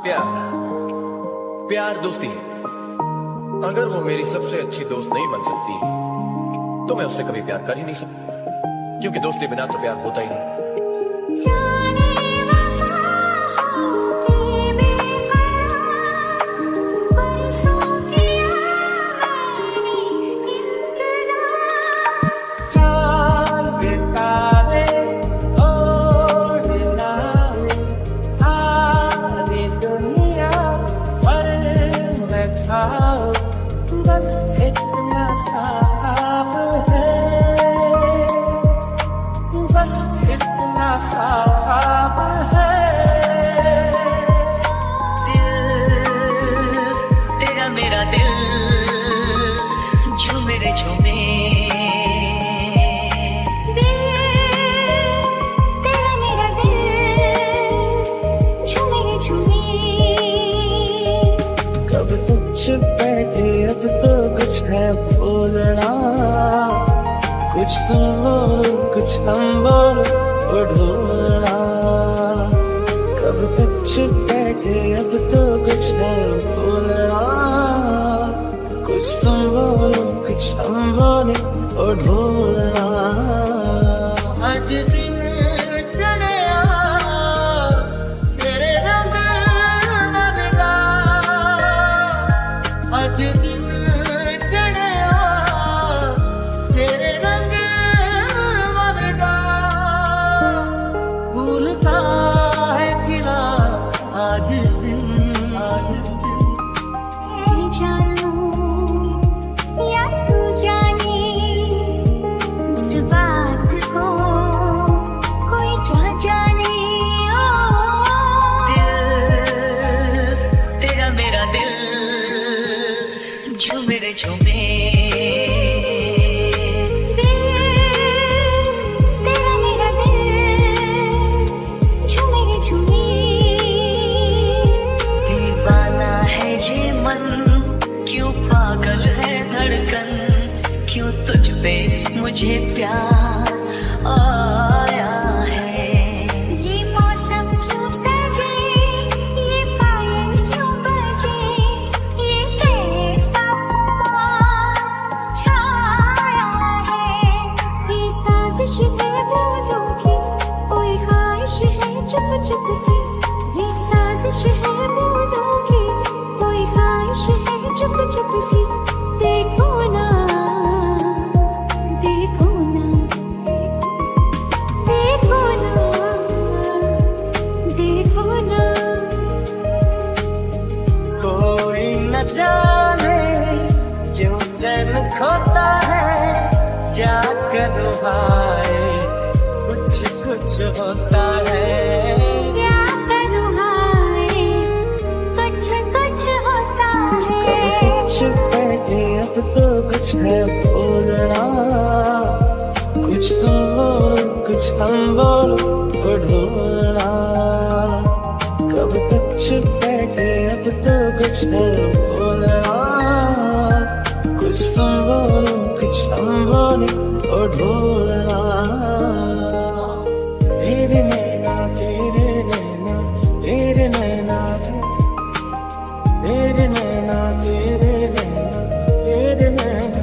प्यार प्यार दोस्ती है। अगर वो मेरी सबसे अच्छी दोस्त नहीं बन सकती तो मैं उससे कभी प्यार कर ही नहीं सकता, क्योंकि दोस्ती बिना तो प्यार होता ही नहीं। बस इतना साफ है, बस इतना साफ है। दिल तेरा मेरा दिल झूमे रे झूमे, दिल तेरा मेरा दिल झूमे रे झूमे। कब कुछ बैठे अब तो कुछ है बोलना, कुछ तुम बोलो कुछ हम बोलो वो ढूंढना। कब कुछ बैठे अब तो कुछ है बोलना, कुछ तुम बोलो कुछ हम बोले वो ढूंढना। आज दिन चढ़ा तेरे रंग नगा, आज दिन चढ़ा तेरे रंग नगा। फूल सा है खिला आज दिन, आज दिन। मैं जानूं या तू जाने इस बात को, कोई क्या जाने। दिल तेरा मेरा दिल झूमे रे झूमे, दिल तेरा मेरा दिल झूमे रे झूमे। दीवाना है ये मन, क्यों पागल है धड़कन, क्यों तुझ पे मुझे प्यार आया है। ये मौसम क्यों सजे, ये पायल क्यों बजे, ये कैसा छाया है। ये साजिश है बोलों की, कोई ख्वाहिश है चुप चुप से। ये साजिश है बोलों की, कोई ख्वाहिश है चुप चुप से। देखो ना देखो ना देखो ना देखो ना। कोई न जाने क्यों चैन खोता है, क्या करूँ भाई कुछ कुछ होता है। क्या करूँ हाय कुछ कुछ होता है। कुछ बैठे अब तो कुछ है बोलना, कुछ तुम बोलो कुछ हम बोलो वो ढूंढना। कब कुछ बैठे अब तो कुछ है बोलना, कुछ तुम बोलो कुछ हम बोले वो ढूंढना। तेरे नैना तेरे नैना तेरे नैना तेरे नैना तेरे नैना तेरे नैना।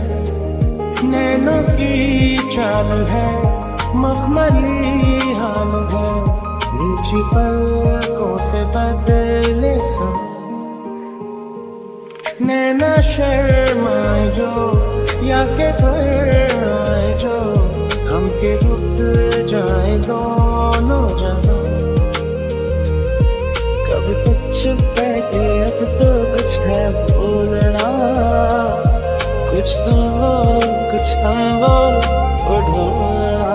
नैनों की चाल है मखमली हाल है, नीची पलकों से बदले सब। नैना शर्माए जो या के घर आए जो, हम के रुक जाए दोनों जहां। कब कुछ बैठे अब तो कुछ है बोलना, कुछ तुम बोलो कुछ हम बोलो वो ढूंढना।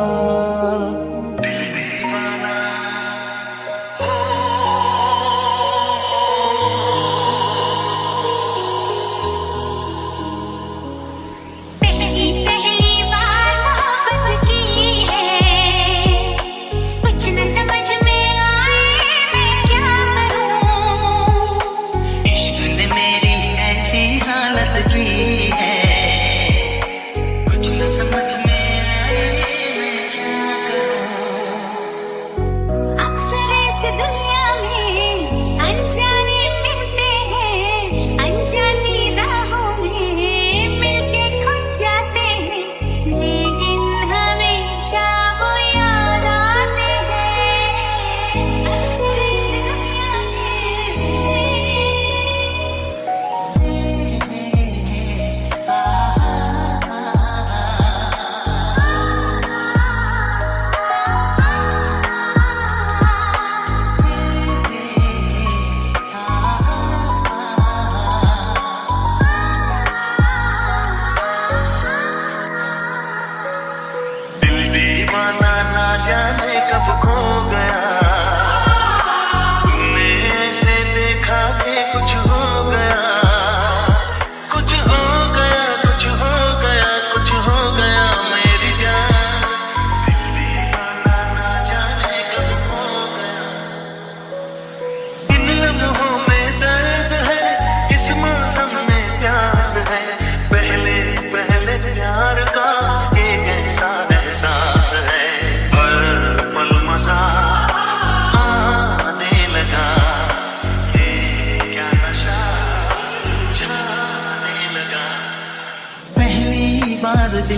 पहली पहली बार मोहब्बत की है, कुछ न समझ में आए मैं क्या करूं। इश्क ने मेरी ऐसी हालत की है, कुछ न समझ में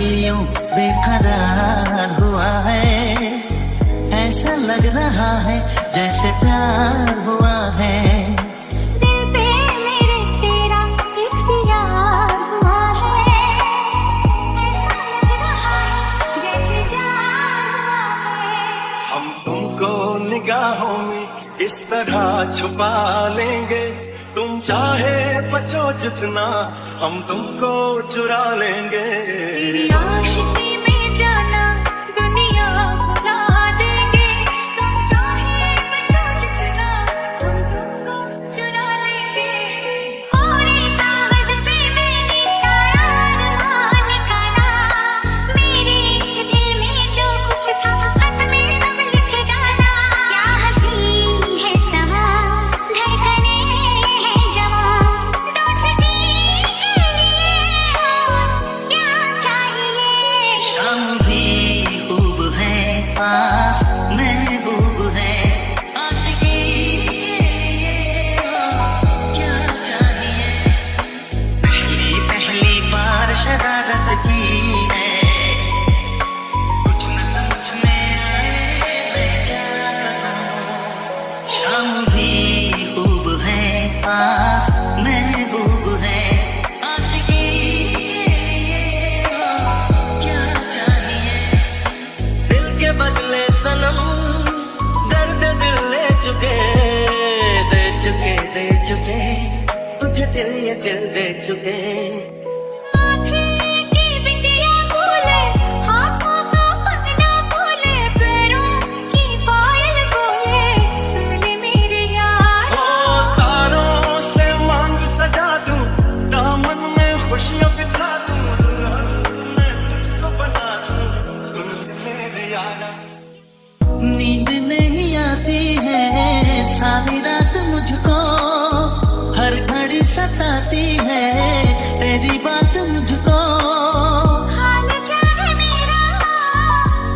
दिल यूं बेकरार हुआ है, ऐसा लग रहा है जैसे प्यार हुआ है। दिल पे मेरे तेरा इख्तियार हुआ है, ऐसा लग रहा है जैसे प्यार हुआ है। हम तुमको निगाहों में इस तरह छुपा लेंगे, तुम चाहे बचो जितना हम तुमको चुरा लेंगे। तेरी आशिकी में जाना दुनिया भुला देंगे, तुम चाहे बचो जितना हम तुमको चुरा लेंगे। पूरे कागज पे मैंने सारा अरमान लिखा, मेरे इस दिल में जो कुछ था खत में सब लिख डाला। क्या हंसी है समा, धड़कने हैं जवां, दोस्ती के लिए और क्या चाहिए। शाम भी खूब है, पास महबूब है, आशिकी क्या चाहिए। पहली पहली बार शरारत की है, कुछ न समझ में आए मैं क्या करूं। शाम भी खूब है, पास महबूब है, आशिकी क्या चाहिए। दिल के बदले सनम दर्द दिल ले चुके, दे चुके तुझे दिल ये दिल दे चुके। आँखें की बिंदिया बोले, हाथों का पन्ना बोले, पैरों की पायल बोले, सुन ले मेरे यार। ओ तारों से मांग सजा दूं, दामन में खुशियां बिछा दूं, दुल्हन मैं तुझको बना दूं, सुन ले मेरे यारा। नींद नहीं आती है सारी रात मुझको, हर घड़ी सताती है तेरी बात मुझको। हाल क्या है मेरा,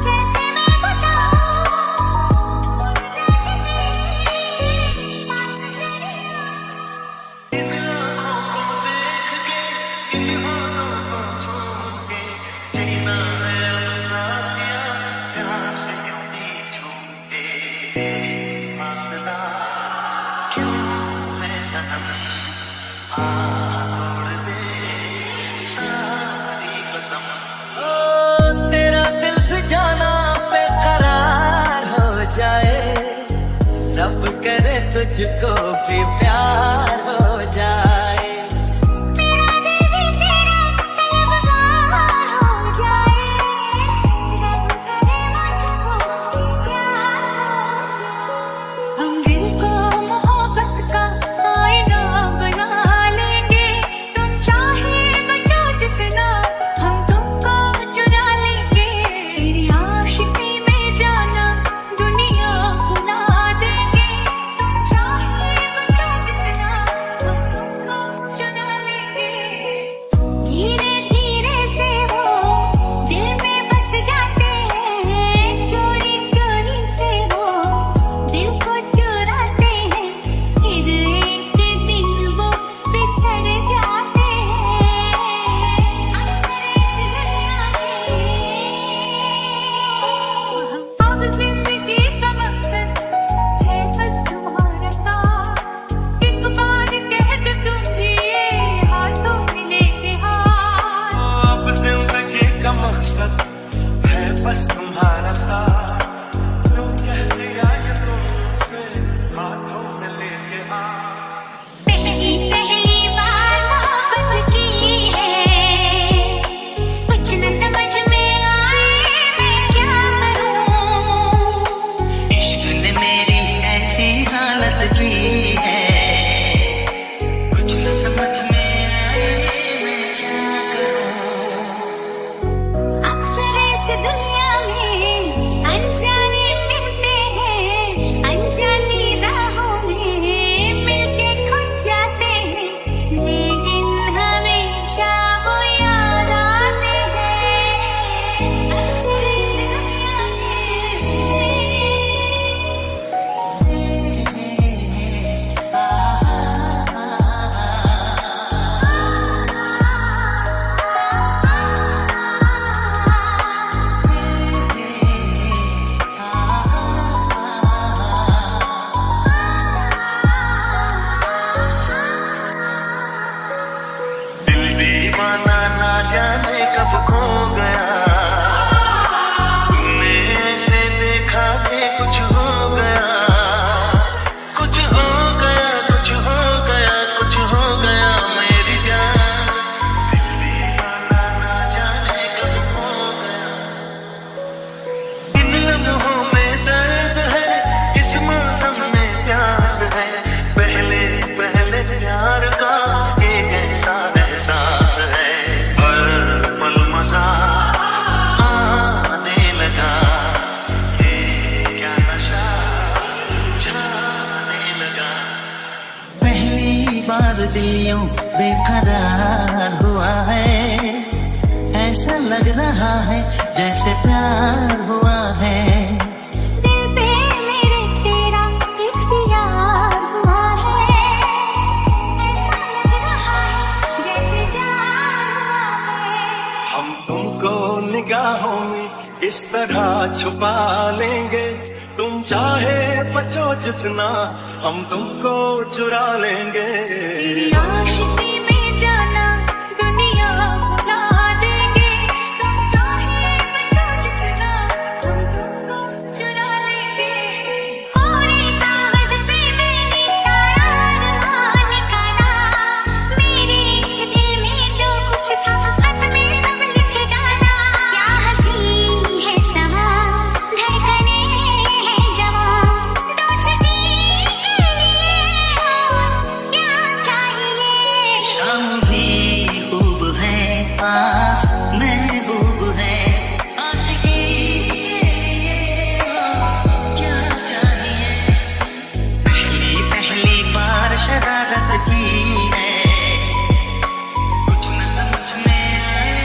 कैसे मैं बताऊं, भूल जाती मेरी बात मेरी। तेरा दिल भी जाना बेकरार हो जाए, रब करे तुझको भी प्यार हो जाए। मेरा दिल भी तेरा तलबगार हो जाए, रब करे मुझको प्यार हो जाए। हम दिल को मोहब्बत का आईना बना लेंगे, तुम चाहे बचो जितना हम तुमको चुरा लेंगे। तेरी आशिकी में जाना दुनिया भुला देंगे, तुम चाहे बचो जितना हम तुमको पर दिल यूं बेकरार हुआ है, ऐसा लग रहा है जैसे प्यार हुआ है। दिल पे मेरे तेरा इख्तियार हुआ है, ऐसा लग रहा है जैसे प्यार हुआ है। हम तुमको निगाहों में इस तरह छुपा लेंगे, तुम चाहे बचो जितना हम तुमको चुरा लेंगे। तेरी आशिकी में जाना दुनिया भुला देंगे, तुम चाहे बचो जितना हम तुमको चुरा लेंगे। कोरे कागज पे मैंने सारा अरमान लिखाना, मेरे इस दिल में जो कुछ था खत में सब लिख डाला। क्या हंसी है समा, धड़कने हैं जवां, दोस्ती के लिए क्या चाहिए। शाम भी खूब है, पास महबूब है, आशिकी क्या चाहिए। पहली पहली बार शरारत की है, कुछ न समझ में आए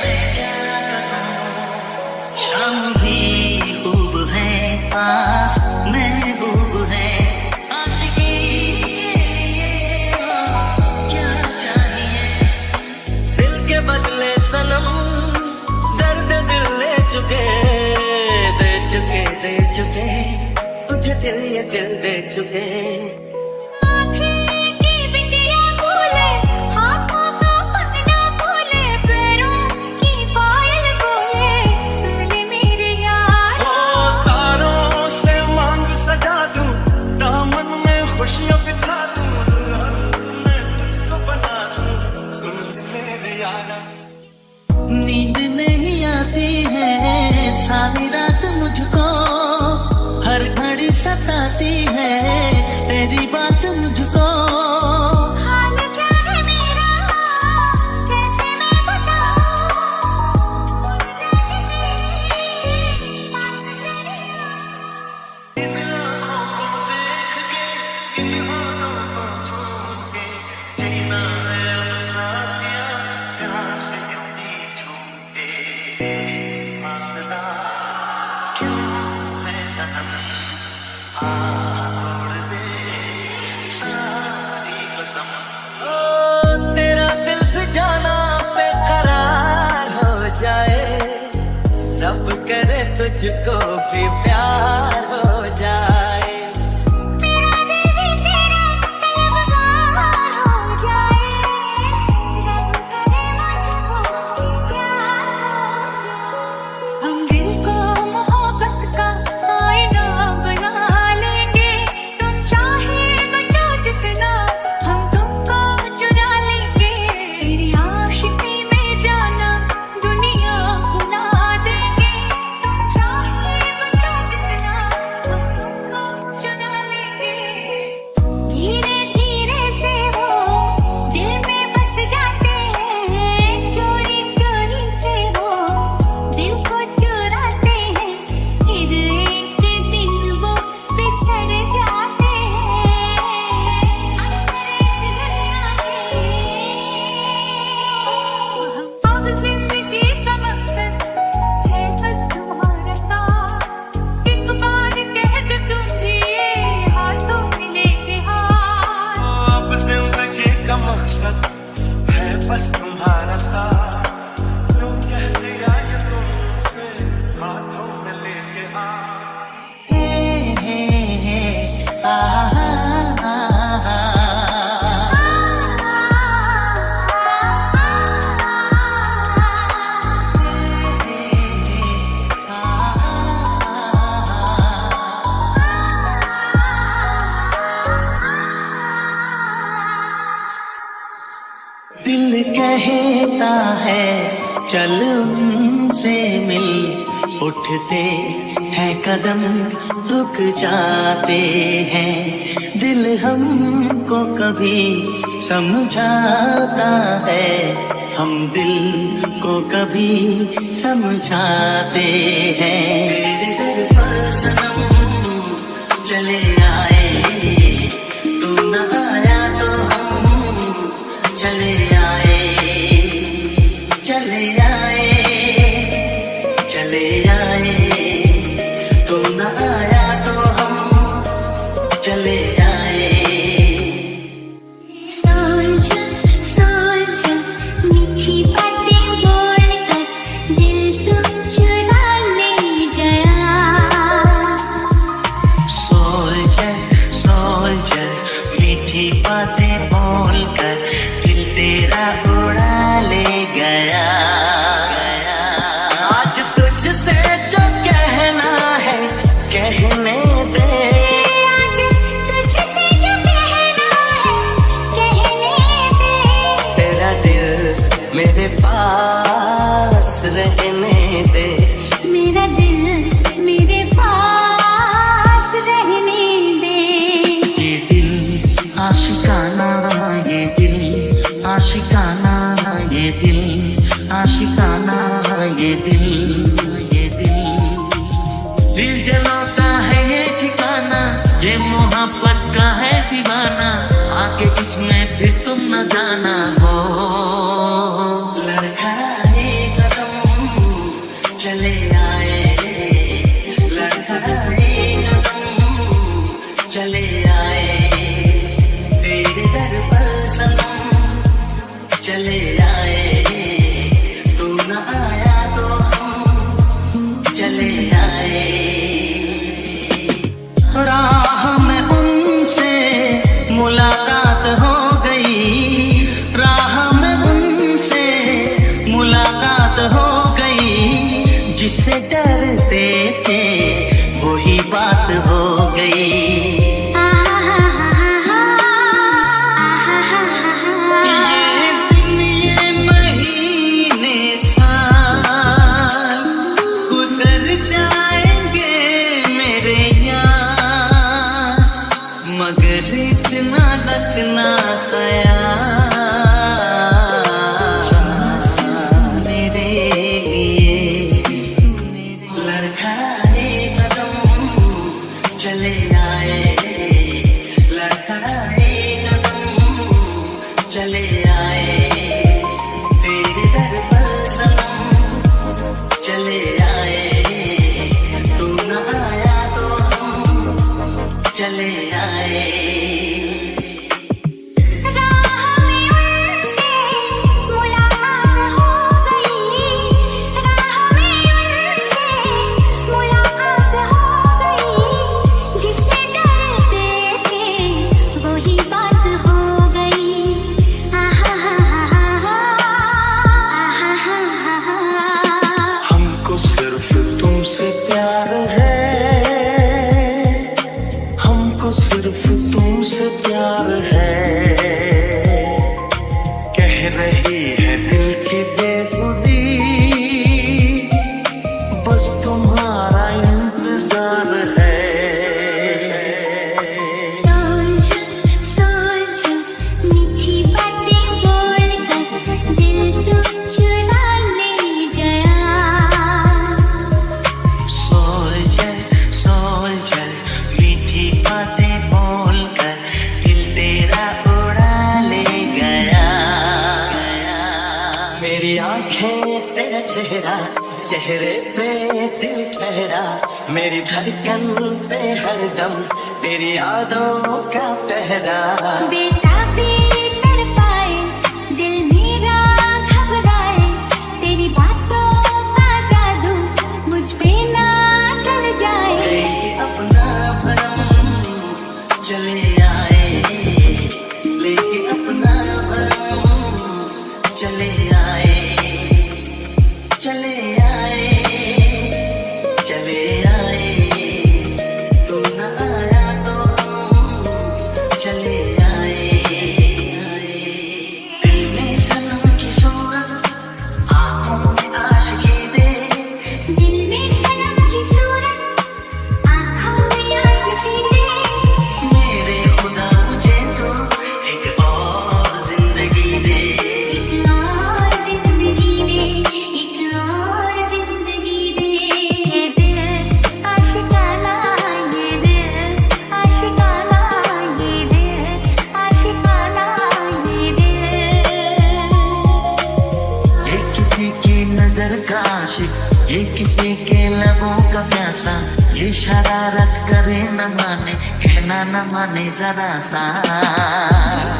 मैं क्या करूं। शाम भी खूब है, पास महबूब है, आशिकी क्या चाहिए। दिल के बदले सनम दर्द दिल ले चुके, दे चुके तुझे दिल ये दिल दे चुके। आँखें की बिंदिया बोले, हाथों का पन्ना बोले, पैरों की पायल बोले, सुन ले मेरे यार। ओ तारों से मांग सजा दूं, दामन में खुशियां बिछा दूं, मैं तुझको बना दूं, सुन ले मेरे यारा। नींद नहीं आती है सारी रात मुझको, हर घड़ी सताती है तेरी बात मुझको। हाल क्या है मेरा, कैसे मैं बताऊं, भूल जाती मेरी बात तेरी। तेरा दिल भी जाना बेकरार हो जाए, रब करे तुझको भी प्यार हो जाए। मेरा दिल भी तेरा तलबगार हो जाए, रब करे मुझको प्यार हो जाए। हम दिल को मोहब्बत का आईना बना लेंगे, तुम चाहे बचो जितना हम तुमको चुरा लेंगे। तेरी आशिकी में जाना दुनिया भुला देंगे, तुम चाहे बचो जितना हम तुमको चुरा लेंगे। धीरे धीरे से वो दिल में बस जाते हैं, चोरी चोरी से वो दिल को चुराते हैं, फिर एक दिन वो बिछड़ जाते हैं। अक्सर इस दुनिया में अब जिंदगी का मकसद है बस तुम्हारा साथ, एक बार कह दो तुम भी ये हाथों में लेके हाथ। अब जिंदगी का मकसद है बस तुम्हारा साथ, जो कह दिया ये तुमसे हाथों में लेके आ। दिल कहता है चल उनसे मिल, उठते हैं कदम रुक जाते हैं। दिल हमको कभी समझाता है, हम दिल को कभी समझाते हैं। तेरे दर पर सनम चले आए, तू न आया तो हम मीठी बातें बोलकर दिल तेरा उड़ा ले गया। आज तुझसे जो कहना है कहने दे, आज तुझसे जो कहना है कहने दे। तेरा दिल मेरे पास रहने दे, मेरा दिल मेरे पास रहने दे। ये दिल आशिकाना, ये दिल आशिकाना, ये दिल आशिकाना, ये दिल, ये दिल जलों का है ये ठिकाना, ये मोहब्बत का है दीवाना, आगे इसमें फिर तुम न जाना हो। लड़खड़ाए कदम चले आए, लड़खड़ाए कदम चले आए, तेरे दर पर सनम चले आए, तू न आया तो हम चले आए। राह में उनसे मुलाकात हो गई, राह में उनसे मुलाकात हो गई, जिससे डरते थे वही बात हो गई। ये दिन ये महीने साल गुजर जाएंगे मेरे यार, मगर इतना रखना ख्याल, मेरे लिए लड़खड़ाए कदम चले आए, लड़खड़ाए कदम चले आए, तेरे दर पर सनम चले आए, तू न आया तो हम चले आए। राह में उनसे मुलाकात हो गई, राह में उनसे मुलाकात हो गई, जिससे डरते थे वही बात हो गई। हमको सिर्फ तुमसे प्यार है, हमको सिर्फ तुमसे प्यार है, कह रही है दिल की बेखुदी, बस तुम्हारा इंतजार है। सोच मीठी बातें बोलकर दिल तो चुरा ले गया। सोच मीठी बातें बोलकर दिल तेरा उड़ा ले गया। मेरी आंखें तेरा चेहरा, चेहरे पे दिल ठहरा, मेरी धड़कन पे हरदम तेरी यादों का पहरा। बेताबी तड़पाए दिल मेरा घबराए, तेरी बातों का जादू मुझ पे ना चल जाए। लेके अपना भरम चले आए, लेके अपना भरम चले आए, चले आए, चले आए, तू न आया तो चले आए। दिल में सनम की सूरत, आँखों में आशिकी दे, दिल में सनम की सूरत, आँखों में आशिकी दे। मेरे खुदा मुझे तो एक और जिंदगी दे, एक और जिंदगी दे, एक और जिंदगी दे। ये दिल आशिकाना, ये दिल आशिकाना, ये दिल आशिकाना, ये दिल। ये किसी की नजर का आशिक, ये किसी के लबों का प्यासा, ये शरारत करे न माने, कहना न माने जरा सा।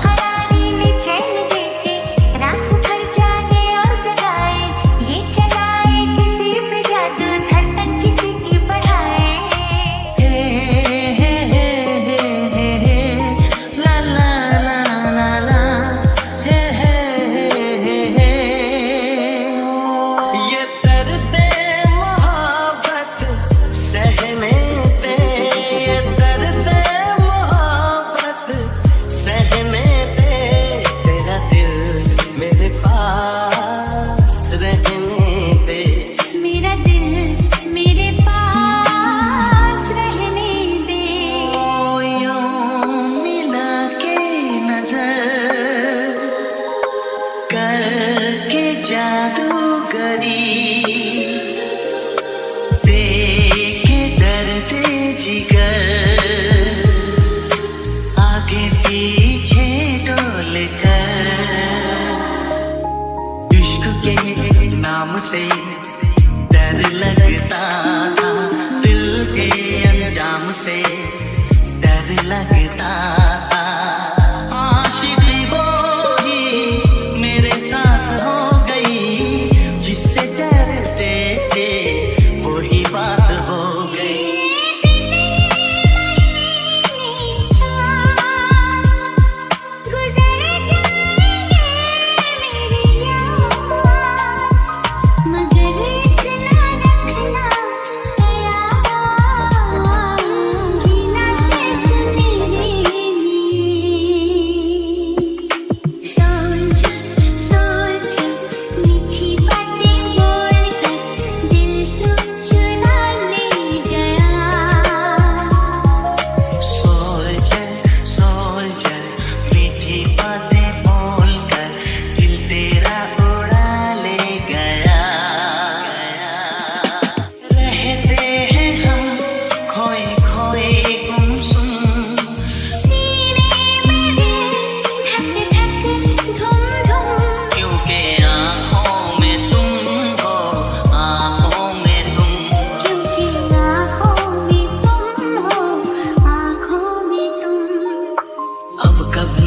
खरारी में चैन देके रात भर जागे और जगाए, ये चलाए किसी पे जादू, धड़कन किसी की बढ़ाए। हे, हे, हे, हे, हे, हे, ला ला पीछे डोल कर इश्क के नाम से डर लगता था, दिल के अंजाम से डर लगता था। आशिकी वो ही मेरे साथ हो गई, जिससे डरते थे वही बात हो गई।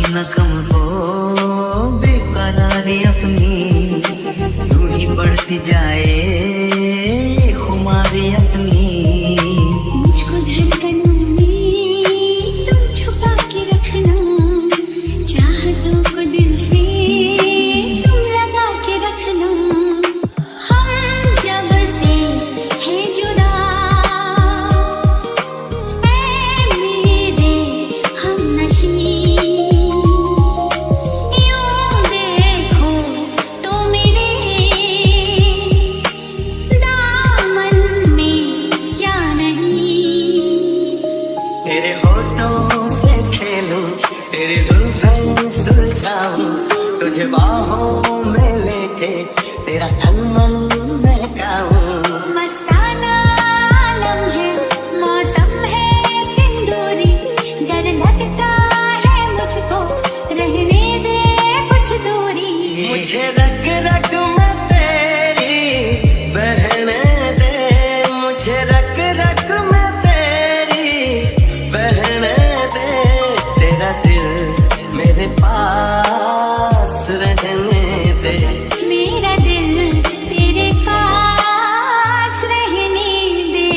न कम हो बेकरारी अपनी, तू ही बढ़ती जाए खुमारी अपनी। मुझको धड़कनों में तुम छुपा के रखना, चाहतों को दिल से तुम लगा के रखना। हम जब से हैं जुदा ऐ मेरे हमनशी, तेरे होठों से खेलूं, तेरी जुल्फें सुलझाऊं, तुझे बाहों में लेके तेरा तन मन महकाऊं। मस्ताना लम्हे मौसम है सिंदूरी, डर लगता है मुझको रहने दे कुछ दूरी। मुझे रग रग में तेरी बहने दे, मुझे रग रग में तेरी बहने दे। तेरा दिल मेरे पास रहने दे, मेरा दिल तेरे पास रहने दे।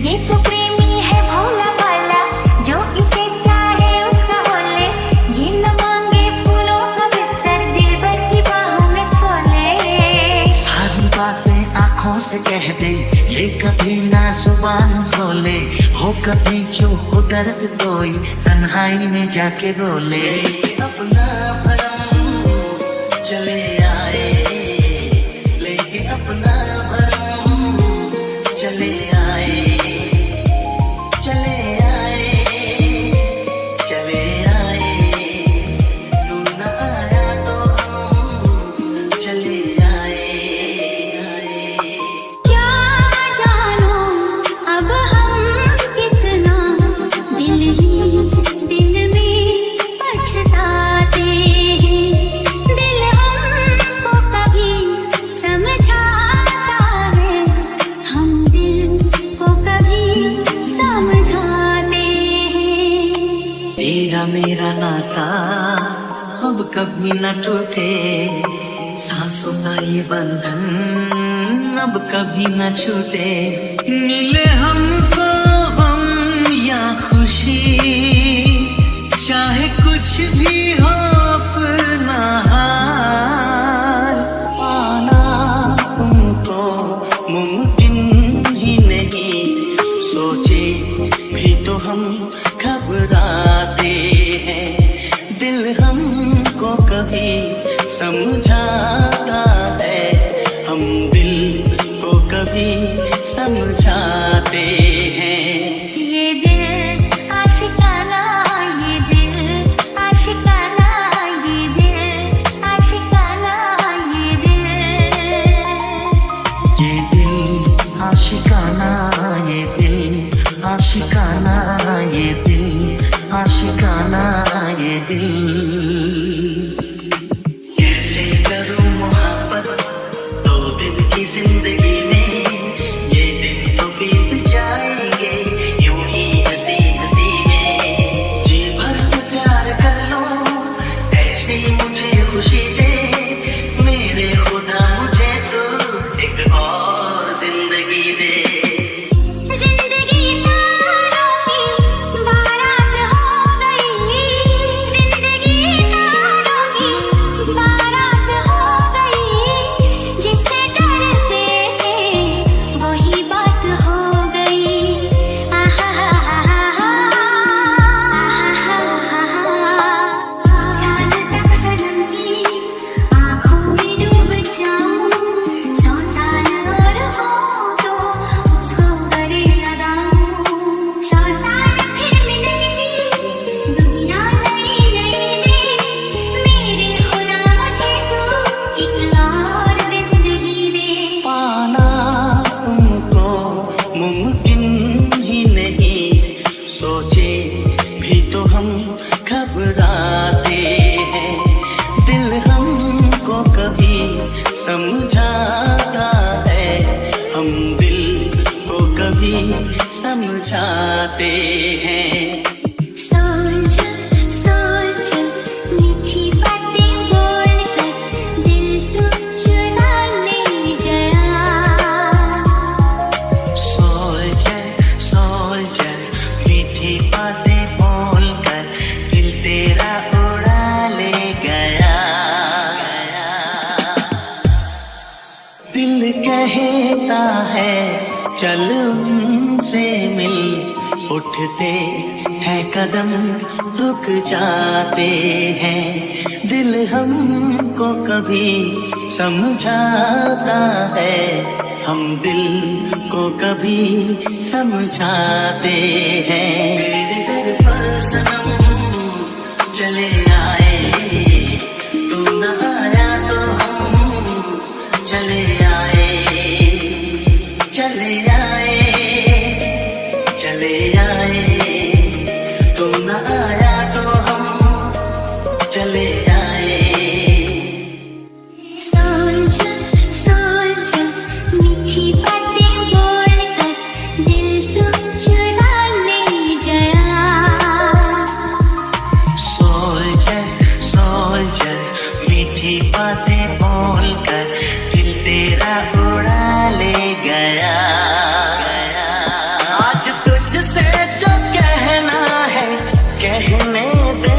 ये तो प्रेमी है भोला भाला, जो इसे चाहे उसका बोले। ये न मांगे फूलों का बिस्तर, दिल भर की बाहों में सो ले। सारी बातें आँखों से कह दे, ये कभी ना जुबान बोले। हो कभी जो हो दर्द कोई तन्हाई में जाके रोले। अपना भरम चले आए, लेके अपना भरम चले आए, चले आए, चले आए। तू न आया तो चले आए। क्या जानो अब हम कितना दिल ही दिल में पछताते हैं। दिल हमको कभी समझाता है, हम दिल को कभी समझाते हैं। तेरा मेरा नाता अब कभी न टूटे, सांसों का ये बंधन अब कभी न छूटे। मिले हमको हम या खुशी, चाहे कुछ भी हो अपना हाल, पाना तुमको मुमकिन ही नहीं। सोचे भी तो हम घबराते हैं, दिल हमको कभी समझाता है, हम दिल को कभी समझाते हैं। ये दिल आशिकाना, ये दिल आशिकाना, ये दिल आशिकाना, ये दिल। ये दिल आशिकाना, ये दिल आशिकाना, ये दिल आशिकाना। दिल। कैसे करूं मोहब्बत 2 दिन की जिंदगी में, ये दिन तो बीत जाएंगे यूं ही हंसी हंसी में। जी भर के प्यार कर लो, ऐसी मुझे खुशी दे मेरे खुदा, मुझे तो एक और जिंदगी दे। जिंदगी तारों की बारात हो गई, जिंदगी तारों की बारात हो गई। जिससे डरते थे वही बात हो गई। आहा हा हा हा हा, साल तक सनम की आंखों में डूब जाऊं, 100 साल और हो तो उसको गले लगाऊं। 100 साल फिर मिलेंगी दुनिया नई नई में, मेरे खुदा मुझे तू एक और जिंदगी दे। पाना तुमको मुमकिन ही नहीं, सोचे भी तो हम घबराते हैं। दिल हमको कभी समझाता है, हम दिल को कभी समझाते हैं। सोच सोच मीठी बातें बोलकर दिल तू चुरा ले गया। सोच सोच मीठी बातें बोलकर दिल तेरा उड़ा ले गया। दिल कहता है चल उनसे मिल, उठते हैं कदम रुक जाते हैं। दिल हमको कभी समझाता है, हम दिल को कभी समझाते हैं। मेरे दर पर सनम चले आए, तू न आया तो हम चले आए, चले आए, चले आए। तू न आया तो हम चले आए। सोच सोच मीठी बातें बोलकर दिल तू चुरा ले गया। सोच सोच मीठी बातें बोलकर दिल तेरा उड़ा ले गया। आज तुझसे जो कहना है कहने दे,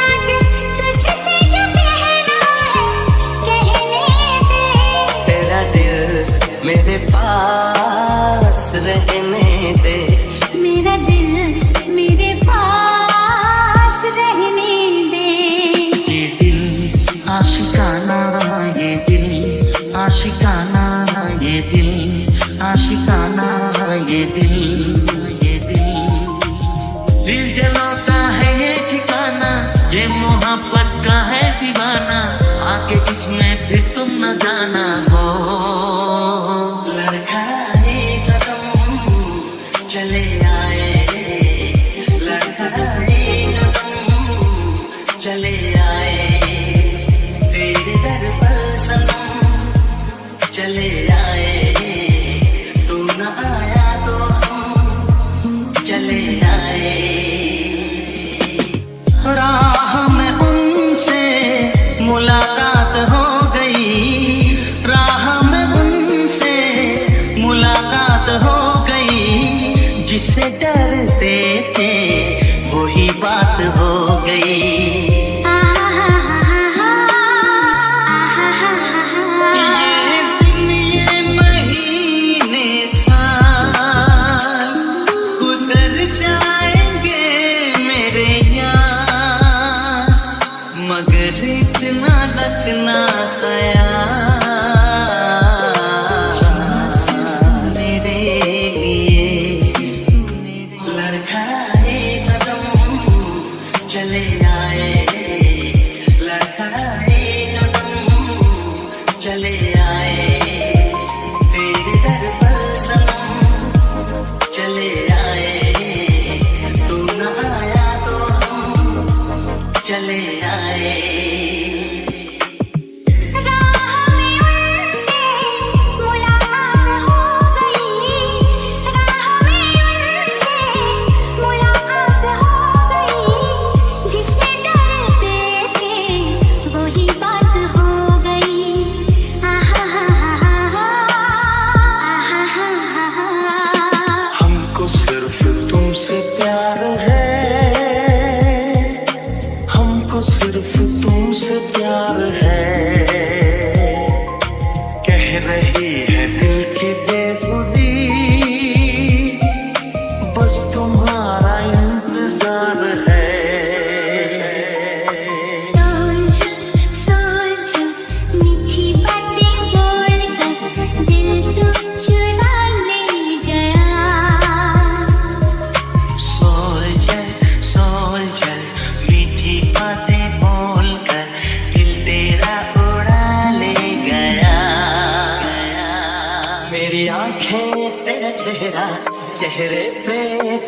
आज तुझसे जो कहना है कहने दे। तेरा दिल मेरे पास रहने दे। मेरा दिल मेरे पास रहने दे। ये दिल आशिकाना, ये दिल आशिकाना, ये दिल आशिकाना, ये दिल, ये दिल। दिल जलों का है ये ठिकाना, ये मोहब्बत का है दीवाना। आके इसमें फिर तुम न जाना हो। लड़खड़ाए कदम चले आए, लड़खड़ाए कदम चले आए। तेरे दर पर सनम चले आए, तू न आया तो हम चले आए। राह में उनसे मुलाकात हो गई, राह में उनसे मुलाकात हो गई। जिससे डरते थे वही बात हो गई। ये दिन ये महीने साल गुजर जाएंगे मेरे यार, मगर इतना रखना ख्याल मेरे लिए। लड़खड़ाए कदम चले आए, लड़खड़ाए कदम चले आए। तेरे दर पर सनम चले आए, तू न आया तो हम चले आए। सिर्फ तुमसे प्यार है, कह रही है दिल की बेखुदी, बस तुम्हारा इंतजार है। मीठी बातें बोलकर दिल तो चुरा ले गया। सोल्जर मीठी बातें बोलकर दिल तेरा उड़ा ले गया। मेरी आंखें तेरा चेहरा, चेहरे पे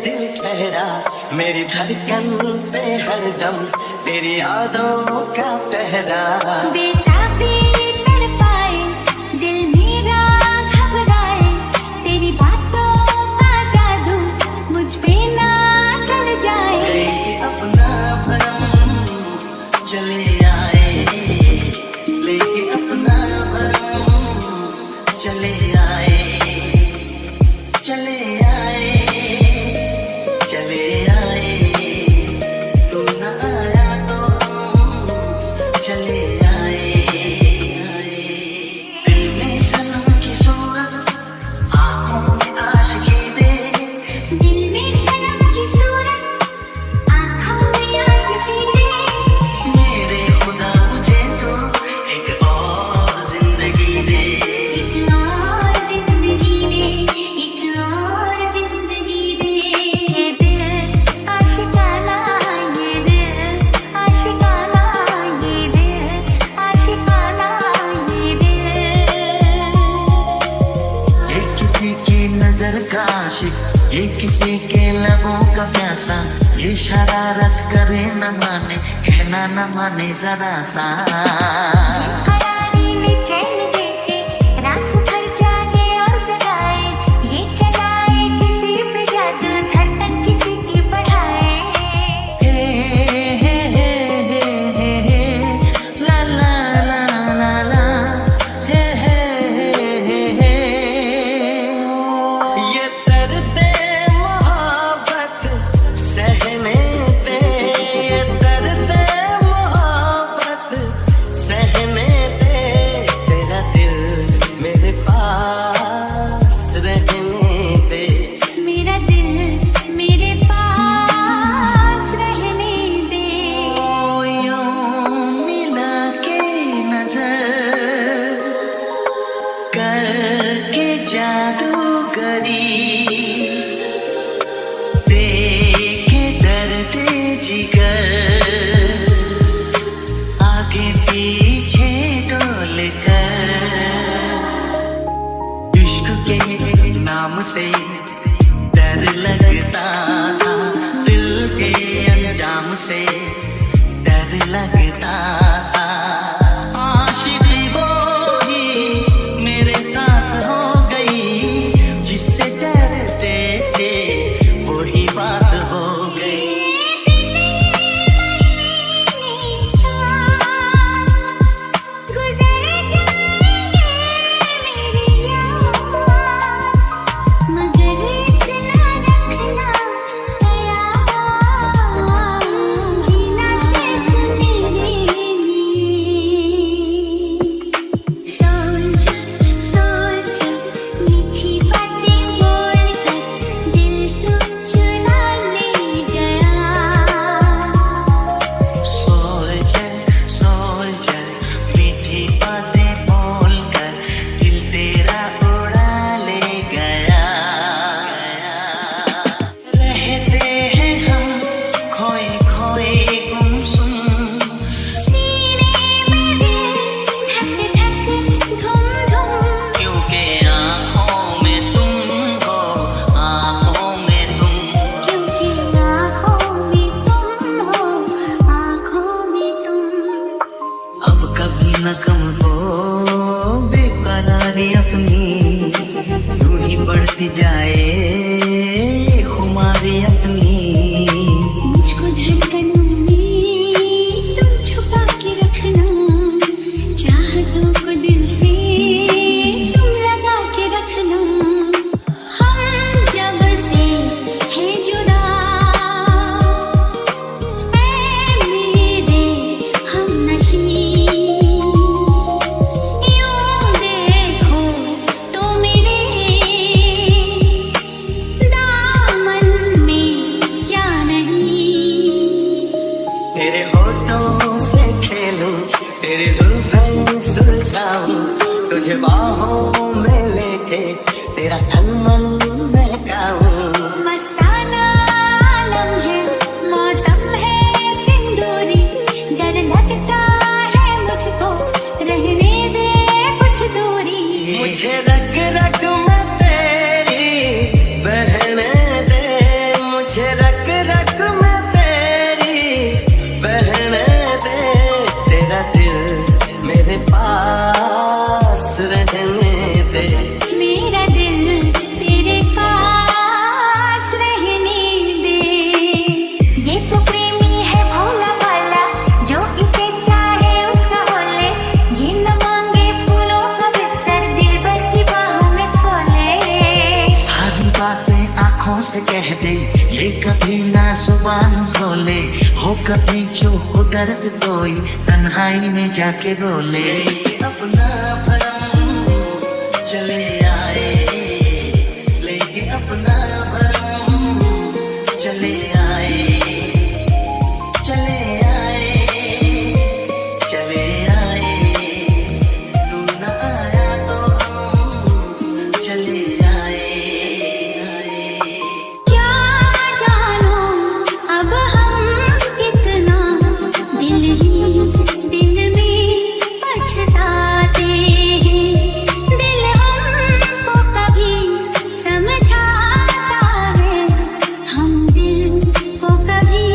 दिल ठहरा, मेरी धड़कन पे हरदम तेरी यादों का पहरा। बेताबी तड़पाए दिल मेरा घबराए, तेरी बातों का जादू मुझ पे ना चल जाए। लेके अपना भरम चले आए, लेके अपना भरम चले आए, चले आए, चले आए। तुम न आया तो चले आए। दिल में सनम की सूरत, आँखों में आशिकी दे। दिल में सनम की सूरत, आँखों में आशिकी दे। मेरे खुदा मुझे तो एक और जिंदगी दे। एक और जिंदगी दे, एक और जिंदगी दे। ये दिल आशिकाना, ये दिल आशिकाना, ये दिल आशिकाना, ये दिल। ये किसी की नजर का आशिक, ये किसी के लबों का प्यासा, ये शरारत करे न माने, कहना न माने जरा सा। खरारी में चैन देके रात भर जागे और जगाए, ये चलाए किसी पे जादू, धड़कन किसी की बढ़ाए। हे हे हे हे हे हे ला ला ला ला ला हे हे हे हे। ये दर्द मोहब्बत सहने दे, ये दर्द मोहब्बत सहने दे। तेरा दिल मेरे पास रहने दे। मेरा दिल मेरे पास रहने दे। यूं मिला के नजर करके जादूगरी, देखे दर्द जिगर आगे पीछे डोल कर। इश्क के नाम से डर लगता था, दिल के अंजाम से डर लगता था। आशिकी वो ही मेरे साथ हो गई, जिससे डरते थे वही बात हो गई। गुजर जाएंगे मेरे यार, मगर इतना रखना ख्याल, जीना सिर्फ मेरे बीत जाए खुमारी अपनी। मुझको धड़कनों में तुम छुपा के रखना, चाहतों को दिल से तुम लगा के रखना। हम जब से हैं जुदा, ऐ मेरे हमनशी, यूं देखो तो मेरे दामन में क्या नहीं। तेरे होठों से खेलूं, तेरी जुल्फें सुलझाऊं, तुझे बाहों में लेके तेरा तन मन बहकाऊं। मस्ताना आलम है, मौसम है सिंदूरी, डर लगता है मुझको, रहने दे कुछ दूरी। मुझे रग रग में तेरी बहने दे, मुझे रग रग में तेरी बहने दे। तेरा दिल मेरे पास रहने दे। मेरा दिल तेरे पास रहने दे। ये तो प्रेमी है भोला भाला, जो इसे चाहे उसका बोले। ये न मांगे फूलों का बिस्तर, दिलबर की बाहों में सो ले। सारी बातें आंखों से कह दे, ये कभी ना जुबान खोले। हो कभी जो हो दर्द कोई तन्हाई में जाके रोले। अपना भरम चले आए, लेकिन अपना भरम चले आए, चले आए, चले आए। तू न आया तो चले आए। क्या जानो अब हम कितना दिल ही दिल में पछताते हैं। दिल हमको कभी समझाता है, हम दिल को कभी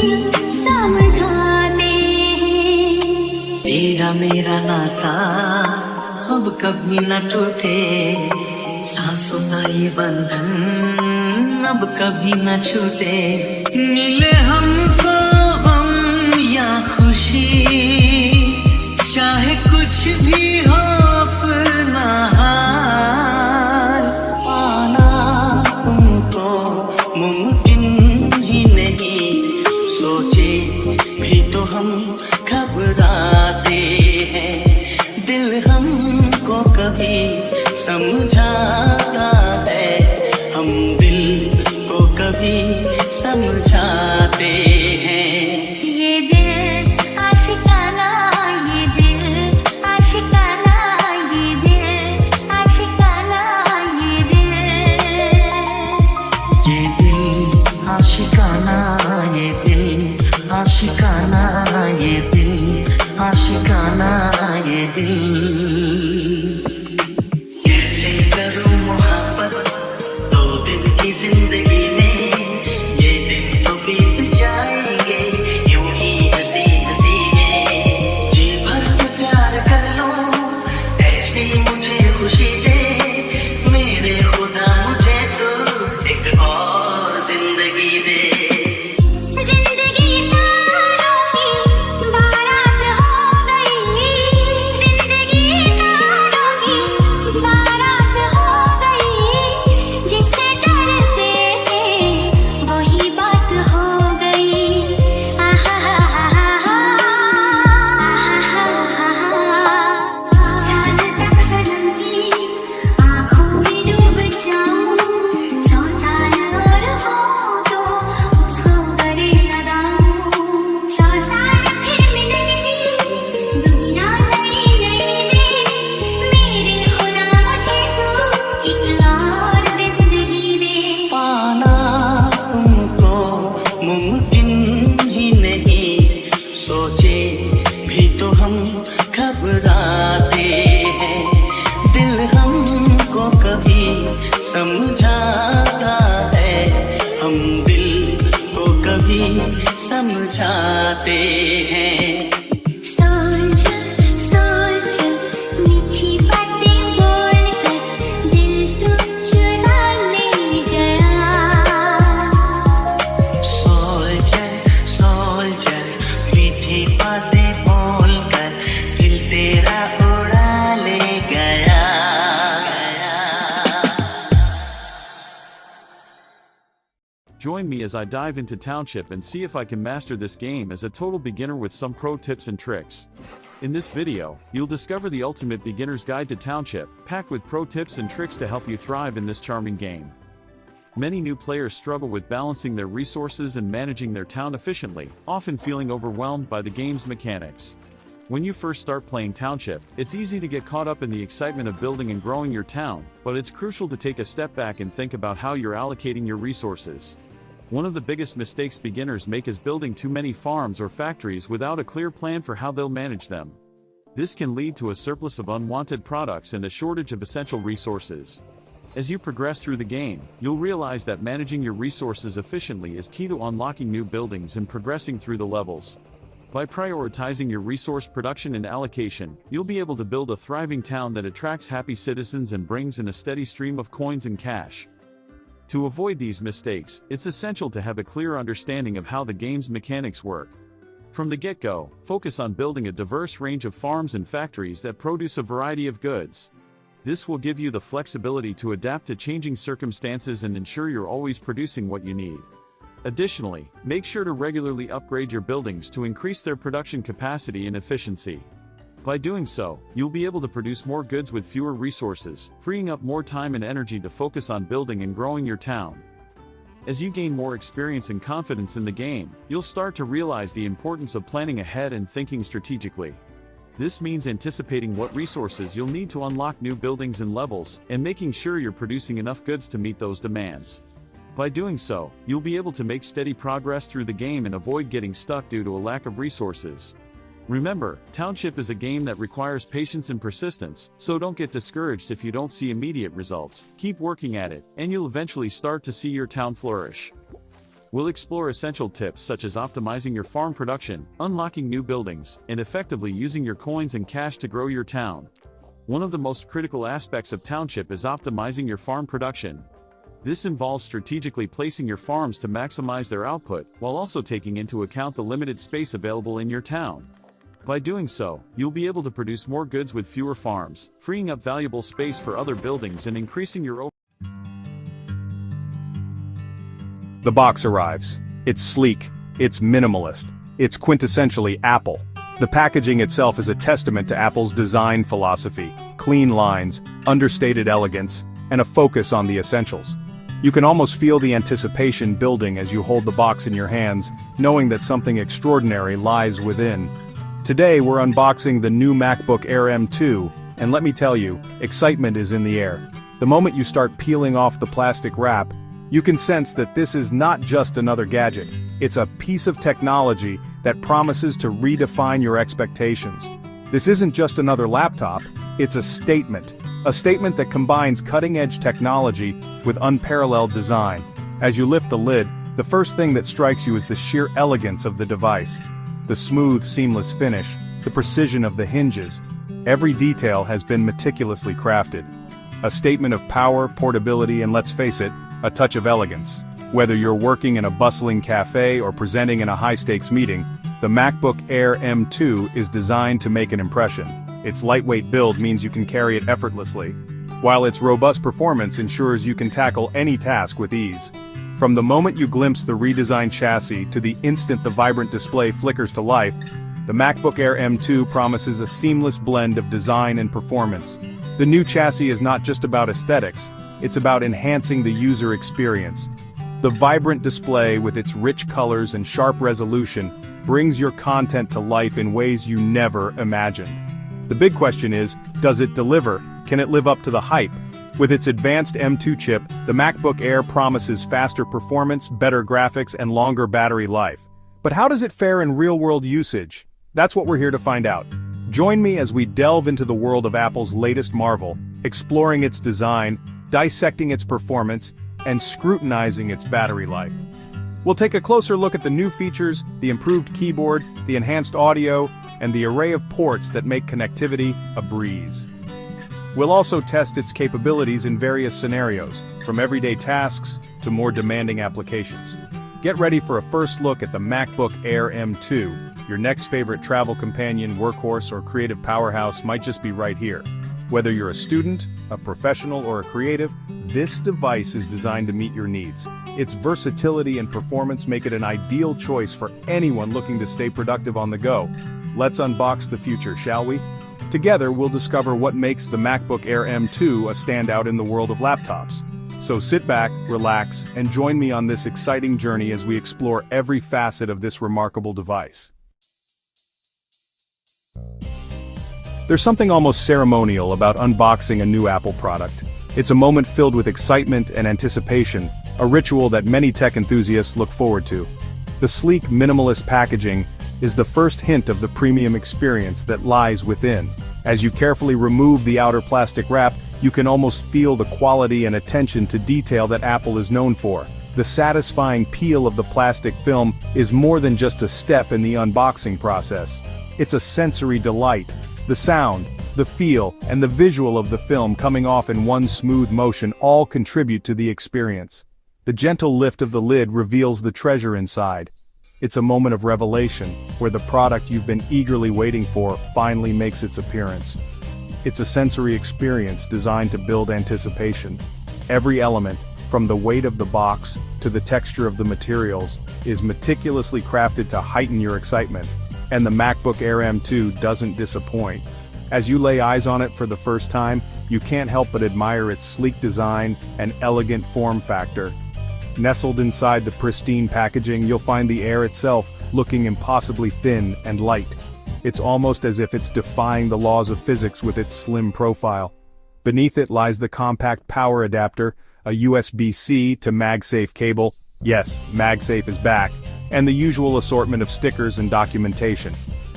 समझाते हैं। तेरा मेरा नाता अब कभी न टूटे, सांसों का ये बंधन अब कभी न छूटे। मिले हमको हम या खुशी, चाहे कुछ भी हो अपना हाल। पाना तुमको मुमकिन ही नहीं, सोचे भी तो हम घबराते हैं। दिल हमको कभी समझाता है, हम दिल को कभी समझाते हैं। ये दिल आशिकाना, ये दिल आशिकाना, ये दिल आशिकाना, ये दिल। ये दिल आशिकाना, ये दिल आशिकाना, ये दिल आशिकाना, ये दिल। कैसे करूं मोहब्बत दो दिन की जिंदगी में, ये दिन तो बीत जाएंगे यूं ही हंसी हंसी में। जी भर के प्यार कर लो, ऐसी मुझे खुशी दे मेरे खुदा, मुझे तो एक और जिंदगी दे। जिंदगी तारों की बारात हो गई, जिंदगी तारों की बारात हो गई। जिससे डरते थे वही बात हो गई। आहा हा हा हा हा, आहा हा हा हा। साल तक सनम की आंखों में डूब जाऊं, 100 साल और हो तो उसको करे लगाऊं। 100 साल फिर मिलेंगी दुनिया नई नई में, मेरे खुदा मुझे तू एक और जिंदगी दे। पाना तुमको मुमकिन ही नहीं, सोचे भी तो हम घबराते हैं। दिल हमको कभी समझाता है, हम दिल को कभी समझाते हैं। सोच सोच मीठी बातें बोलकर दिल तुम चुरा ले। बातें बोलकर दिल तेरा उड़ा ले गया। Join me as I dive into Township and see if I can master this game as a total beginner with some pro tips and tricks. In this video, you'll discover the ultimate beginner's guide to Township, packed with pro tips and tricks to help you thrive in this charming game. Many new players struggle with balancing their resources and managing their town efficiently, often feeling overwhelmed by the game's mechanics. When you first start playing Township, it's easy to get caught up in the excitement of building and growing your town, but it's crucial to take a step back and think about how you're allocating your resources. One of the biggest mistakes beginners make is building too many farms or factories without a clear plan for how they'll manage them. This can lead to a surplus of unwanted products and a shortage of essential resources. As you progress through the game, you'll realize that managing your resources efficiently is key to unlocking new buildings and progressing through the levels. By prioritizing your resource production and allocation, you'll be able to build a thriving town that attracts happy citizens and brings in a steady stream of coins and cash. To avoid these mistakes, it's essential to have a clear understanding of how the game's mechanics work. From the get-go, focus on building a diverse range of farms and factories that produce a variety of goods. This will give you the flexibility to adapt to changing circumstances and ensure you're always producing what you need. Additionally, make sure to regularly upgrade your buildings to increase their production capacity and efficiency. By doing so, you'll be able to produce more goods with fewer resources, freeing up more time and energy to focus on building and growing your town. As you gain more experience and confidence in the game, you'll start to realize the importance of planning ahead and thinking strategically. This means anticipating what resources you'll need to unlock new buildings and levels, and making sure you're producing enough goods to meet those demands. By doing so, you'll be able to make steady progress through the game and avoid getting stuck due to a lack of resources. Remember, Township is a game that requires patience and persistence, so don't get discouraged if you don't see immediate results. Keep working at it, and you'll eventually start to see your town flourish. We'll explore essential tips such as optimizing your farm production, unlocking new buildings, and effectively using your coins and cash to grow your town. One of the most critical aspects of Township is optimizing your farm production. This involves strategically placing your farms to maximize their output, while also taking into account the limited space available in your town. By doing so, you'll be able to produce more goods with fewer farms, freeing up valuable space for other buildings and increasing your The box arrives. It's sleek, it's minimalist, it's quintessentially Apple. The packaging itself is a testament to Apple's design philosophy: clean lines, understated elegance, and a focus on the essentials. You can almost feel the anticipation building as you hold the box in your hands, knowing that something extraordinary lies within. Today we're unboxing the new MacBook Air M2, and let me tell you, excitement is in the air. The moment you start peeling off the plastic wrap, you can sense that this is not just another gadget. It's a piece of technology that promises to redefine your expectations. This isn't just another laptop, it's a statement that combines cutting-edge technology with unparalleled design. As you lift the lid, the first thing that strikes you is the sheer elegance of the device. The smooth, seamless finish, the precision of the hinges. Every detail has been meticulously crafted. A statement of power, portability, and let's face it, a touch of elegance. Whether you're working in a bustling cafe or presenting in a high-stakes meeting, the MacBook Air M2 is designed to make an impression. Its lightweight build means you can carry it effortlessly, while its robust performance ensures you can tackle any task with ease. From the moment you glimpse the redesigned chassis to the instant the vibrant display flickers to life, the MacBook Air M2 promises a seamless blend of design and performance. The new chassis is not just about aesthetics, it's about enhancing the user experience. The vibrant display with its rich colors and sharp resolution brings your content to life in ways you never imagined. The big question is, does it deliver? Can it live up to the hype? With its advanced M2 chip, the MacBook Air promises faster performance, better graphics, and longer battery life. But how does it fare in real-world usage? That's what we're here to find out. Join me as we delve into the world of Apple's latest marvel, exploring its design, dissecting its performance, and scrutinizing its battery life. We'll take a closer look at the new features, the improved keyboard, the enhanced audio, and the array of ports that make connectivity a breeze. We'll also test its capabilities in various scenarios, from everyday tasks to more demanding applications. Get ready for a first look at the MacBook Air M2. Your next favorite travel companion, workhorse, or creative powerhouse might just be right here. Whether you're a student, a professional, or a creative, this device is designed to meet your needs. Its versatility and performance make it an ideal choice for anyone looking to stay productive on the go. Let's unbox the future, shall we? Together, we'll discover what makes the MacBook Air M2 a standout in the world of laptops. So sit back, relax, and join me on this exciting journey as we explore every facet of this remarkable device. There's something almost ceremonial about unboxing a new Apple product. It's a moment filled with excitement and anticipation, a ritual that many tech enthusiasts look forward to. The sleek, minimalist packaging is the first hint of the premium experience that lies within. As you carefully remove the outer plastic wrap, you can almost feel the quality and attention to detail that Apple is known for. The satisfying peel of the plastic film is more than just a step in the unboxing process. It's a sensory delight. The sound, the feel, and the visual of the film coming off in one smooth motion all contribute to the experience. The gentle lift of the lid reveals the treasure inside. It's a moment of revelation, where the product you've been eagerly waiting for finally makes its appearance. It's a sensory experience designed to build anticipation. Every element, from the weight of the box to the texture of the materials, is meticulously crafted to heighten your excitement. And the MacBook Air M2 doesn't disappoint. As you lay eyes on it for the first time, you can't help but admire its sleek design and elegant form factor. Nestled inside the pristine packaging, you'll find the Air itself looking impossibly thin and light. It's almost as if it's defying the laws of physics with its slim profile. Beneath it lies the compact power adapter, a USB-C to MagSafe cable. Yes, MagSafe is back. And the usual assortment of stickers and documentation.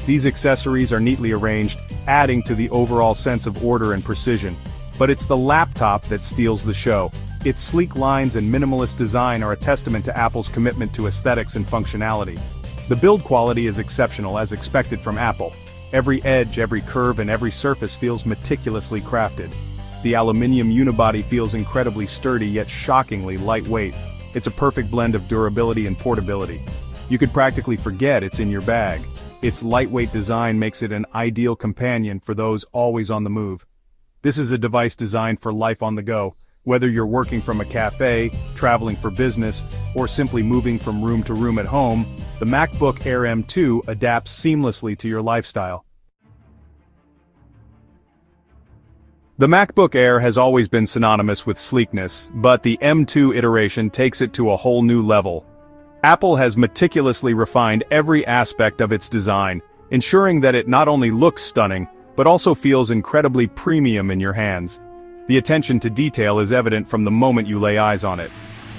These accessories are neatly arranged, adding to the overall sense of order and precision. But it's the laptop that steals the show. Its sleek lines and minimalist design are a testament to Apple's commitment to aesthetics and functionality. The build quality is exceptional, as expected from Apple. Every edge, every curve, and every surface feels meticulously crafted. The aluminum unibody feels incredibly sturdy yet shockingly lightweight. It's a perfect blend of durability and portability. You could practically forget it's in your bag. Its lightweight design makes it an ideal companion for those always on the move. This is a device designed for life on the go. Whether you're working from a cafe, traveling for business, or simply moving from room to room at home, the MacBook Air M2 adapts seamlessly to your lifestyle. The MacBook Air has always been synonymous with sleekness, but the M2 iteration takes it to a whole new level. Apple has meticulously refined every aspect of its design, ensuring that it not only looks stunning, but also feels incredibly premium in your hands. The attention to detail is evident from the moment you lay eyes on it.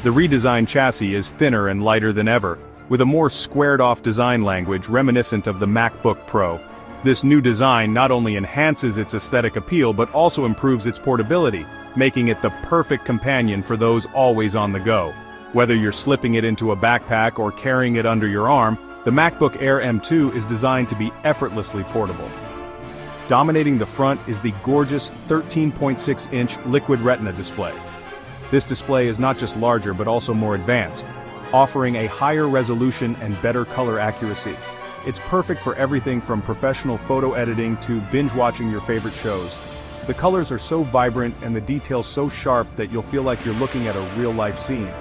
The redesigned chassis is thinner and lighter than ever, with a more squared-off design language reminiscent of the MacBook Pro. This new design not only enhances its aesthetic appeal but also improves its portability, making it the perfect companion for those always on the go. Whether you're slipping it into a backpack or carrying it under your arm, the MacBook Air M2 is designed to be effortlessly portable. Dominating the front is the gorgeous 13.6-inch Liquid Retina display. This display is not just larger but also more advanced, offering a higher resolution and better color accuracy. It's perfect for everything from professional photo editing to binge-watching your favorite shows. The colors are so vibrant and the details so sharp that you'll feel like you're looking at a real-life scene.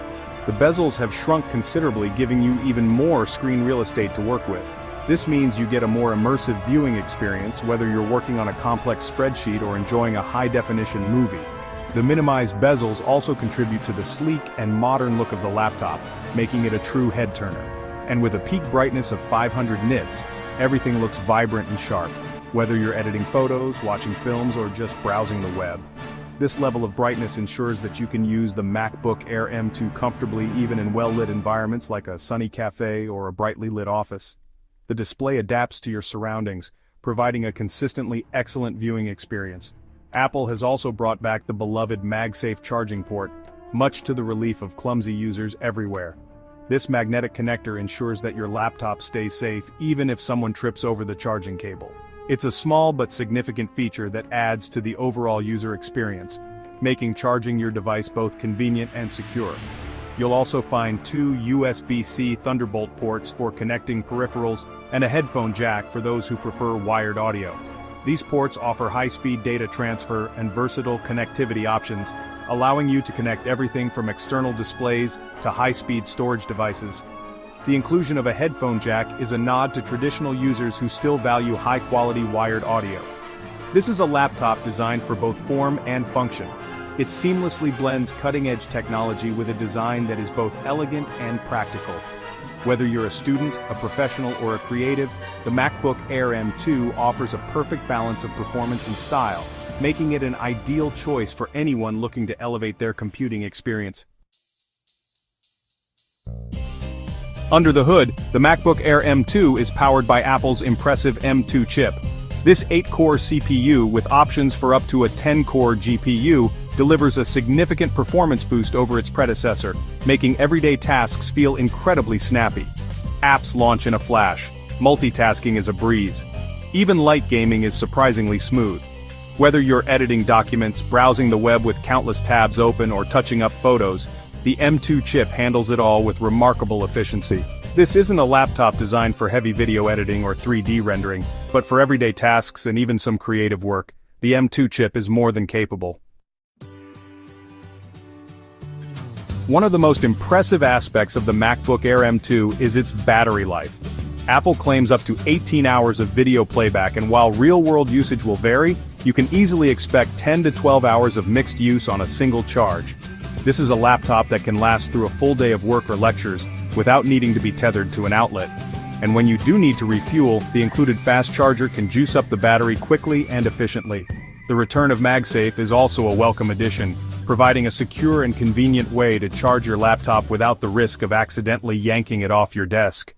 The bezels have shrunk considerably, giving you even more screen real estate to work with. This means you get a more immersive viewing experience, whether you're working on a complex spreadsheet or enjoying a high-definition movie. The minimized bezels also contribute to the sleek and modern look of the laptop, making it a true head-turner. And with a peak brightness of 500 nits, everything looks vibrant and sharp, whether you're editing photos, watching films, or just browsing the web. This level of brightness ensures that you can use the MacBook Air M2 comfortably even in well-lit environments like a sunny cafe or a brightly lit office. The display adapts to your surroundings, providing a consistently excellent viewing experience. Apple has also brought back the beloved MagSafe charging port, much to the relief of clumsy users everywhere. This magnetic connector ensures that your laptop stays safe even if someone trips over the charging cable. It's a small but significant feature that adds to the overall user experience, making charging your device both convenient and secure. you'll also find 2 USB-C Thunderbolt ports for connecting peripherals and a headphone jack for those who prefer wired audio. These ports offer high-speed data transfer and versatile connectivity options, allowing you to connect everything from external displays to high-speed storage devices. The inclusion of a headphone jack is a nod to traditional users who still value high-quality wired audio. This is a laptop designed for both form and function. It seamlessly blends cutting-edge technology with a design that is both elegant and practical. Whether you're a student, a professional, or a creative, the MacBook Air M2 offers a perfect balance of performance and style, making it an ideal choice for anyone looking to elevate their computing experience. Under the hood, the MacBook Air M2 is powered by Apple's impressive M2 chip. This 8-core CPU, with options for up to a 10-core GPU, delivers a significant performance boost over its predecessor, making everyday tasks feel incredibly snappy. Apps launch in a flash. Multitasking is a breeze. Even light gaming is surprisingly smooth. Whether you're editing documents, browsing the web with countless tabs open, or touching up photos, the M2 chip handles it all with remarkable efficiency. This isn't a laptop designed for heavy video editing or 3D rendering, but for everyday tasks and even some creative work, the M2 chip is more than capable. One of the most impressive aspects of the MacBook Air M2 is its battery life. Apple claims up to 18 hours of video playback, and while real-world usage will vary, you can easily expect 10 to 12 hours of mixed use on a single charge. This is a laptop that can last through a full day of work or lectures, without needing to be tethered to an outlet. And when you do need to refuel, the included fast charger can juice up the battery quickly and efficiently. The return of MagSafe is also a welcome addition, providing a secure and convenient way to charge your laptop without the risk of accidentally yanking it off your desk.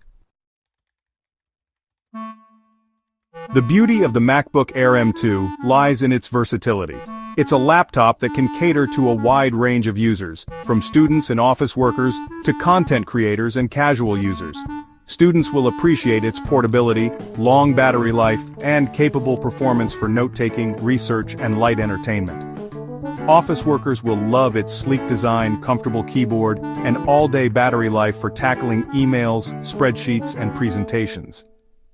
The beauty of the MacBook Air M2 lies in its versatility. It's a laptop that can cater to a wide range of users, from students and office workers to content creators and casual users. Students will appreciate its portability, long battery life, and capable performance for note-taking, research, and light entertainment. Office workers will love its sleek design, comfortable keyboard, and all-day battery life for tackling emails, spreadsheets, and presentations.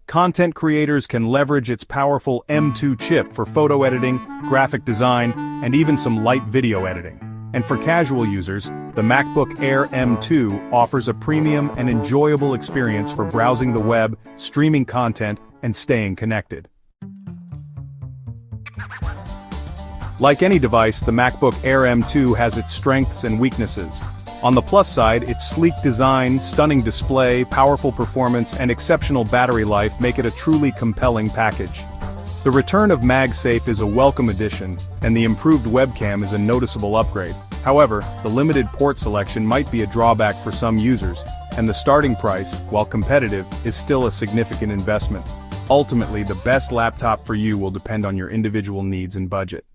Content creators can leverage its powerful M2 chip for photo editing, graphic design, and even some light video editing. And for casual users, the MacBook Air M2 offers a premium and enjoyable experience for browsing the web, streaming content, and staying connected. Like any device, the MacBook Air M2 has its strengths and weaknesses. On the plus side, its sleek design, stunning display, powerful performance, and exceptional battery life make it a truly compelling package. The return of MagSafe is a welcome addition, and the improved webcam is a noticeable upgrade. However, the limited port selection might be a drawback for some users, and the starting price, while competitive, is still a significant investment. Ultimately, the best laptop for you will depend on your individual needs and budget.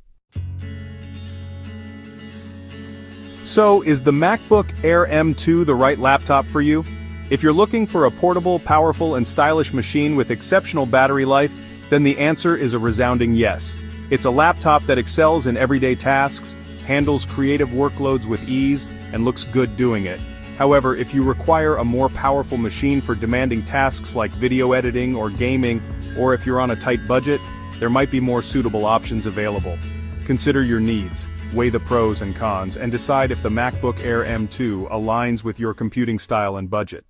So, is the MacBook Air M2 the right laptop for you? If you're looking for a portable, powerful, and stylish machine with exceptional battery life, then the answer is a resounding yes. It's a laptop that excels in everyday tasks, handles creative workloads with ease, and looks good doing it. However, if you require a more powerful machine for demanding tasks like video editing or gaming, or if you're on a tight budget, there might be more suitable options available. Consider your needs, weigh the pros and cons, and decide if the MacBook Air M2 aligns with your computing style and budget.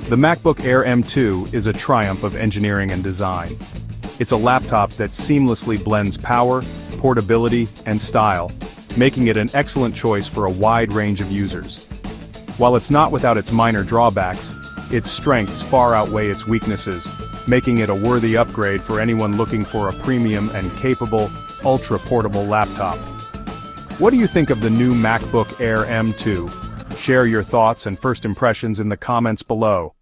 The MacBook Air M2 is a triumph of engineering and design. It's a laptop that seamlessly blends power, portability, and style, making it an excellent choice for a wide range of users. While it's not without its minor drawbacks, its strengths far outweigh its weaknesses, making it a worthy upgrade for anyone looking for a premium and capable, ultra-portable laptop. What do you think of the new MacBook Air M2? Share your thoughts and first impressions in the comments below.